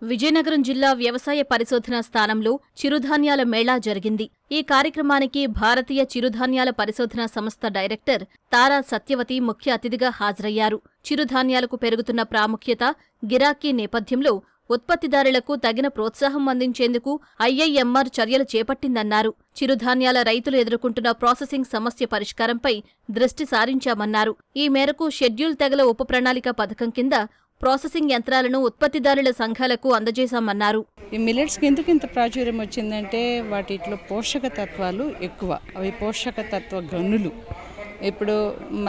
విజయనగరం జిల్లా వ్యవసాయ పరిశోధనా స్థానంలో చిరుధాన్యాల మేళా జరిగింది. ఈ కార్యక్రమానికి భారతీయ చిరుధాన్యాల పరిశోధనా సంస్థ డైరెక్టర్ తారా సత్యవతి ముఖ్య అతిథిగా హాజరయ్యారు. చిరుధాన్యాలకు పెరుగుతున్న ప్రాముఖ్యత, గిరాకీ నేపథ్యంలో ఉత్పత్తిదారులకు తగిన ప్రోత్సాహం అందించేందుకు ఐఐఎంఆర్ చర్యలు చేపట్టిందన్నారు. చిరుధాన్యాల రైతులు ఎదుర్కొంటున్న ప్రాసెసింగ్ సమస్య పరిష్కారంపై దృష్టి సారించామన్నారు. ఈ మేరకు షెడ్యూల్ తెగల ఉప ప్రణాళిక పథకం కింద ప్రాసెసింగ్ యంత్రాలను ఉత్పత్తిదారుల సంఘాలకు అందజేశామన్నారు. ఈ మిల్లెట్స్కి ఎందుకు ఇంత ప్రాచుర్యం వచ్చిందంటే వాటిలో పోషక తత్వాలు ఎక్కువ, అవి పోషక తత్వ గనులు. ఇప్పుడు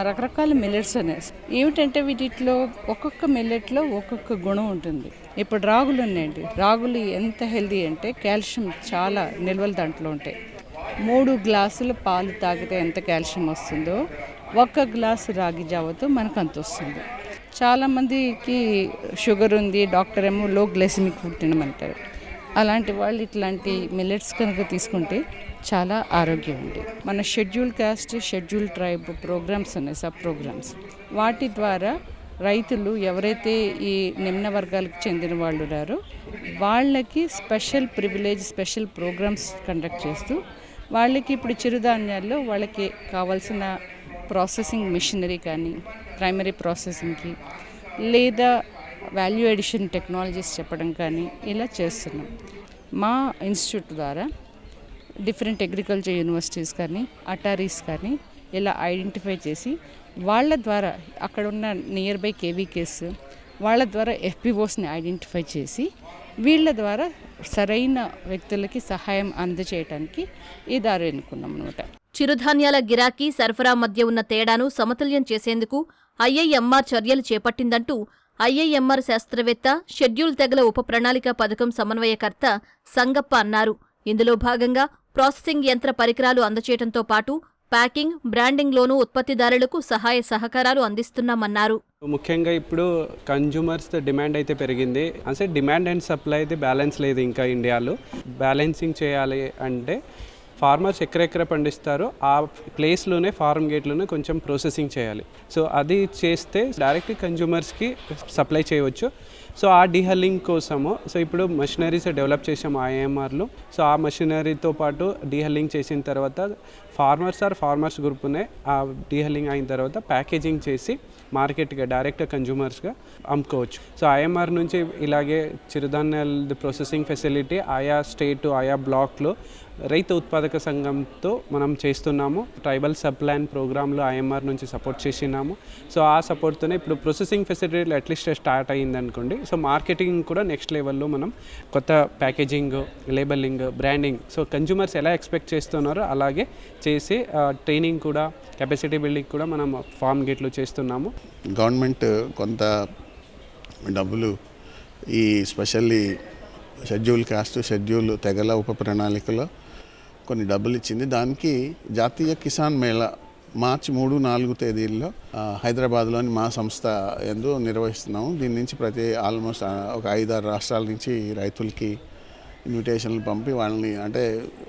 రకరకాల మిల్లెట్స్ అనేసి ఏమిటంటే వీటిలో ఒక్కొక్క మిల్లెట్లో ఒక్కొక్క గుణం ఉంటుంది. ఇప్పుడు రాగులు ఉన్నాయండి, రాగులు ఎంత హెల్దీ అంటే కాల్షియం చాలా నిల్వలు దాంట్లో ఉంటాయి. 3 గ్లాసుల పాలు తాగితే ఎంత కాల్షియం వస్తుందో 1 గ్లాసు రాగి జావతో మనకు అంత వస్తుంది. చాలామందికి షుగర్ ఉంది, డాక్టర్ ఏమో లో గ్లైసెమిక్ ఫుడ్ తినమంటారు. అలాంటి వాళ్ళు ఇట్లాంటి మిల్లెట్స్ కనుక తీసుకుంటే చాలా ఆరోగ్యం ఉంది. మన schedule caste, schedule tribe programmes ఉన్నాయి, సబ్ ప్రోగ్రామ్స్. వాటి ద్వారా రైతులు ఎవరైతే ఈ నిమ్న వర్గాలకు చెందిన వాళ్ళు ఉన్నారో వాళ్ళకి special privilege, special programmes conduct చేస్తూ వాళ్ళకి ఇప్పుడు చిరుధాన్యాల్లో వాళ్ళకి కావాల్సిన ప్రాసెసింగ్ మిషనరీ కానీ, ప్రైమరీ ప్రాసెసింగ్కి లేదా వాల్యూ ఎడిషన్ టెక్నాలజీస్ చెప్పడం కానీ ఇలా చేస్తున్నాం. మా ఇన్స్టిట్యూట్ ద్వారా డిఫరెంట్ అగ్రికల్చర్ యూనివర్సిటీస్ కానీ, అటారీస్ కానీ ఇలా ఐడెంటిఫై చేసి వాళ్ళ ద్వారా అక్కడ ఉన్న నియర్ బై కేవీకేస్ వాళ్ళ ద్వారా ఎఫ్పిఓస్ని ఐడెంటిఫై చేసి వీళ్ళ ద్వారా సరైన వ్యక్తులకి సహాయం అందజేయడానికి ఈ దారి ఎన్నుకున్నాం అన్నమాట. చిరుధాన్యాల గిరాకీ, సరఫరా మధ్య ఉన్న తేడాను సమతుల్యం చేసేందుకు ఐఐఎంఆర్ చర్యలు చేపట్టిందంటూ ఐఐఎంఆర్ శాస్త్రవేత్త, షెడ్యూల్ తెగల ఉప ప్రణాళిక పథకం సమన్వయకర్త సంగప్ప అన్నారు. ఇందులో భాగంగా ప్రాసెసింగ్ యంత్ర పరికరాలు అందచేయడంతో పాటు ప్యాకింగ్, బ్రాండింగ్లోనూ ఉత్పత్తిదారులకు సహాయ సహకారాలు అందిస్తున్నామన్నారు. ముఖ్యంగా ఇప్పుడు కన్జ్యూమర్స్ డిమాండ్ అయితే పెరిగింది. అంటే డిమాండ్ అండ్ సప్లై అయితే బ్యాలెన్స్ లేదు. ఇంకా ఇండియాలో బ్యాలెన్సింగ్ చేయాలి అంటే ఫార్మర్స్ ఎక్కడెక్కడ పండిస్తారో ఆ ప్లేస్లోనే, ఫార్మ్ గేట్లోనే కొంచెం ప్రాసెసింగ్ చేయాలి. సో అది చేస్తే డైరెక్ట్ కన్జ్యూమర్స్కి సప్లై చేయవచ్చు. సో ఆ డీహల్లింగ్ కోసము ఇప్పుడు మషినరీస్ డెవలప్ చేసాము ఐఎంఆర్లో. సో ఆ మషినరీతో పాటు డీహల్లింగ్ చేసిన తర్వాత ఫార్మర్స్ గ్రూప్నే ఆ డీహల్లింగ్ అయిన తర్వాత ప్యాకేజింగ్ చేసి మార్కెట్గా డైరెక్ట్ కన్జ్యూమర్స్గా అమ్ముకోవచ్చు. సో ఐఎంఆర్ నుంచి ఇలాగే చిరుధాన్యాల ప్రాసెసింగ్ ఫెసిలిటీ ఆయా స్టేట్, ఆయా బ్లాక్లో రైతు ఉత్పాదక సంఘంతో మనం చేస్తున్నాము. ట్రైబల్ సబ్ ప్లాన్ ప్రోగ్రాంలో ఐఎంఆర్ నుంచి సపోర్ట్ చేసినాము. సో ఆ సపోర్ట్తోనే ఇప్పుడు ప్రాసెసింగ్ ఫెసిలిటీ అట్లీస్ట్ స్టార్ట్ అయ్యింది అనుకోండి. సో మార్కెటింగ్ కూడా నెక్స్ట్ లెవెల్లో మనం కొత్త packaging, labelling, branding, so consumers ఎలా ఎక్స్పెక్ట్ చేస్తున్నారో అలాగే చేసి ట్రైనింగ్ కూడా, కెపాసిటీ బిల్డింగ్ కూడా మనం ఫార్మ్ గేట్లో చేస్తున్నాము. గవర్నమెంట్ కొంత డబ్బులు ఈ స్పెషల్లీ షెడ్యూల్ కాస్ట్, షెడ్యూల్ తెగల ఉప ప్రణాళికలో కొన్ని డబ్బులు ఇచ్చింది. దానికి జాతీయ కిసాన్ మేళా మార్చి 3-4 తేదీల్లో హైదరాబాద్లోని మా సంస్థ యందు నిర్వహిస్తున్నాము. దీని నుంచి ఆల్మోస్ట్ ఒక 5-6 రాష్ట్రాల నుంచి రైతులకి ఇన్విటేషన్లు పంపి వాళ్ళని, అంటే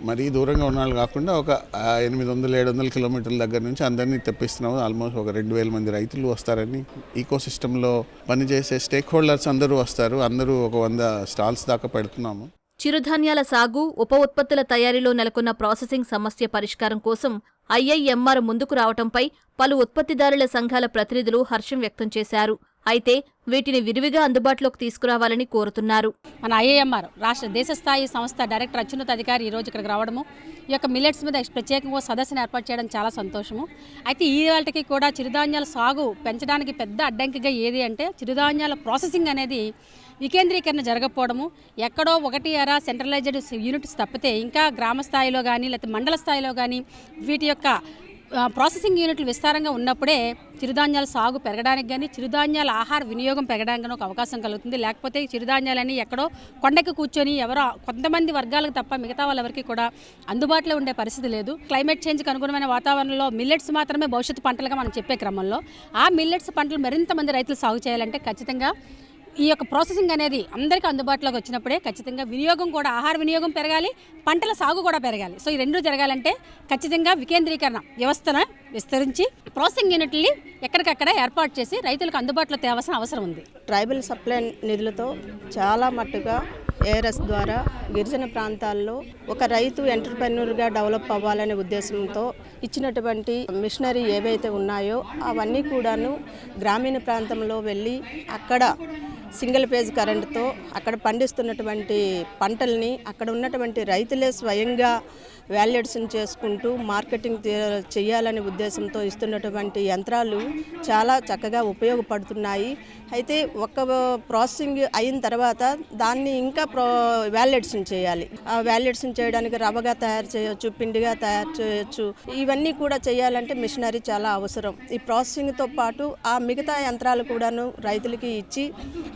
మరీ దూరంగా ఉన్న వాళ్ళు కాకుండా ఒక 800-700 కిలోమీటర్ల దగ్గర నుంచి అందరినీ తెప్పిస్తున్నాము. ఆల్మోస్ట్ ఒక 2000 మంది రైతులు వస్తారని. ఈకో సిస్టంలో పనిచేసే స్టేక్ హోల్డర్స్ అందరూ వస్తారు. అందరూ ఒక 100 స్టాల్స్ దాకా పెడుతున్నాము. చిరుధాన్యాల సాగు, ఉప ఉత్పత్తుల తయారీలో నెలకొన్న ప్రాసెసింగ్ సమస్య పరిష్కారం కోసం ఐఐఎంఆర్ ముందుకు రావటంపై పలు ఉత్పత్తిదారుల సంఘాల ప్రతినిధులు హర్షం వ్యక్తం చేశారు. అయితే వీటిని విరివిగా అందుబాటులోకి తీసుకురావాలని కోరుతున్నారు. మన ఐఐఎంఆర్ దేశ స్థాయి సంస్థ డైరెక్టర్ అత్యున్నత అధికారి ఈరోజు ఇక్కడికి రావడము, ఈ యొక్క మిల్లెట్స్ మీద ప్రత్యేకంగా సదస్సును ఏర్పాటు చేయడం చాలా సంతోషము. అయితే ఈ వాళ్ళకి కూడా చిరుధాన్యాల సాగు పెంచడానికి పెద్ద అడ్డంకిగా ఏది అంటే చిరుధాన్యాల ప్రాసెసింగ్ అనేది వికేంద్రీకరణ జరగకపోవడము. ఎక్కడో 1 సెంట్రలైజ్డ్ యూనిట్స్ తప్పితే ఇంకా గ్రామ స్థాయిలో కానీ లేకపోతే మండల స్థాయిలో కానీ వీటి యొక్క ప్రాసెసింగ్ యూనిట్లు విస్తారంగా ఉన్నప్పుడే చిరుధాన్యాల సాగు పెరగడానికి కానీ చిరుధాన్యాల ఆహార వినియోగం పెరగడానికి ఒక అవకాశం కలుగుతుంది. లేకపోతే చిరుధాన్యాలన్నీ ఎక్కడో కొండకి కూర్చొని ఎవరో కొంతమంది వర్గాలకు తప్ప మిగతా వాళ్ళెవరికి కూడా అందుబాటులో ఉండే పరిస్థితి లేదు. క్లైమేట్ చేంజ్కి అనుగుణమైన వాతావరణంలో మిల్లెట్స్ మాత్రమే భవిష్యత్తు పంటలుగా మనం చెప్పే క్రమంలో ఆ మిల్లెట్స్ పంటలు మరింత మంది రైతులు సాగు చేయాలంటే ఖచ్చితంగా ఈ యొక్క ప్రాసెసింగ్ అనేది అందరికీ అందుబాటులోకి వచ్చినప్పుడే ఖచ్చితంగా వినియోగం కూడా, ఆహార వినియోగం పెరగాలి, పంటల సాగు కూడా పెరగాలి. సో ఈ 2 జరగాలంటే ఖచ్చితంగా వికేంద్రీకరణ వ్యవస్థను విస్తరించి ప్రాసెసింగ్ యూనిట్ని ఎక్కడికక్కడ ఏర్పాటు చేసి రైతులకు అందుబాటులో తేవాల్సిన అవసరం ఉంది. ట్రైబల్ సప్లై నిధులతో చాలా మట్టుగా ఏఆర్ఎస్ ద్వారా గిరిజన ప్రాంతాల్లో ఒక రైతు ఎంటర్‌ప్రెన్యూర్‌గా డెవలప్ అవ్వాలనే ఉద్దేశంతో ఇచ్చినటువంటి మిషనరీ ఏవైతే ఉన్నాయో అవన్నీ కూడాను గ్రామీణ ప్రాంతంలో వెళ్ళి అక్కడ సింగిల్ ఫేజ్ కరెంటుతో అక్కడ పండిస్తున్నటువంటి పంటల్ని అక్కడ ఉన్నటువంటి రైతులే స్వయంగా వాల్యుయేషన్ చేసుకుంటూ మార్కెటింగ్ చేయాలనే ఉద్దేశంతో ఇస్తున్నటువంటి యంత్రాలు చాలా చక్కగా ఉపయోగపడుతున్నాయి. అయితే ఒక ప్రాసెసింగ్ అయిన తర్వాత దాన్ని ఇంకా వాల్యుయేషన్ చేయాలి. ఆ వాల్యుయేషన్ చేయడానికి రవ్వగా తయారు చేయొచ్చు, పిండిగా తయారు చేయొచ్చు. ఇవన్నీ కూడా చేయాలంటే మిషనరీ చాలా అవసరం. ఈ ప్రాసెసింగ్తో పాటు ఆ మిగతా యంత్రాలు కూడాను రైతులకి ఇచ్చి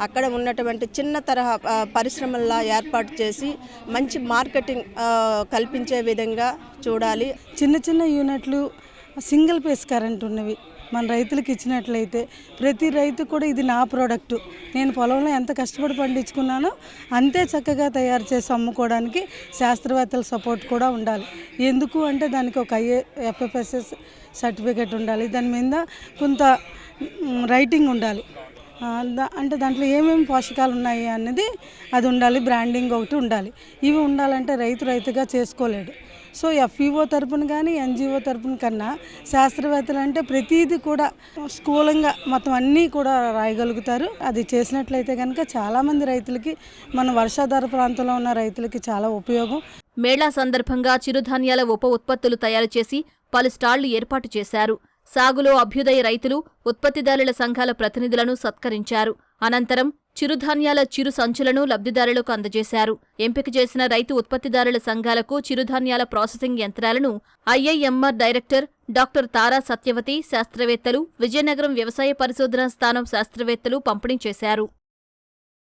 అక్కడ ఉన్నటువంటి చిన్న తరహా పరిశ్రమల్లా ఏర్పాటు చేసి మంచి మార్కెటింగ్ కల్పించే విధంగా చూడాలి. చిన్న చిన్న యూనిట్లు సింగిల్ ఫేజ్ కరెంట్ ఉన్నవి మన రైతులకు ఇచ్చినట్లయితే ప్రతి రైతు కూడా ఇది నా ప్రోడక్టు, నేను పొలంలో ఎంత కష్టపడి పండించుకున్నానో అంతే చక్కగా తయారు చేసి అమ్ముకోవడానికి శాస్త్రవేత్తల సపోర్ట్ కూడా ఉండాలి. ఎందుకు అంటే దానికి ఒక FFSS సర్టిఫికేట్ ఉండాలి, దాని మీద కొంత రైటింగ్ ఉండాలి. అంటే దాంట్లో ఏమేమి పోషకాలు ఉన్నాయి అన్నది అది ఉండాలి. బ్రాండింగ్ ఒకటి ఉండాలి. ఇవి ఉండాలంటే రైతుగా చేసుకోలేడు. సో FEO తరపున కానీ NGO తరపున కన్నా శాస్త్రవేత్తలు అంటే ప్రతిదీ కూడా స్థూలంగా మొత్తం అన్నీ కూడా రాయగలుగుతారు. అది చేసినట్లయితే కనుక చాలామంది రైతులకి మన వర్షాధార ప్రాంతంలో ఉన్న రైతులకి చాలా ఉపయోగం. మేళా సందర్భంగా చిరుధాన్యాల ఉప ఉత్పత్తులు తయారు చేసి పలు స్టాళ్లు ఏర్పాటు చేశారు. సాగులో అభ్యుదయ రైతులు, ఉత్పత్తిదారుల సంఘాల ప్రతినిధులను సత్కరించారు. అనంతరం చిరుధాన్యాల చిరు సంచులను లబ్ధిదారులకు అందజేశారు. ఎంపిక చేసిన రైతు ఉత్పత్తిదారుల సంఘాలకు చిరుధాన్యాల ప్రాసెసింగ్ యంత్రాలను IIMR డైరెక్టర్ డాక్టర్ తారా సత్యవతి, శాస్త్రవేత్తలు, విజయనగరం వ్యవసాయ పరిశోధనా స్థానం శాస్త్రవేత్తలు పంపిణీ చేశారు.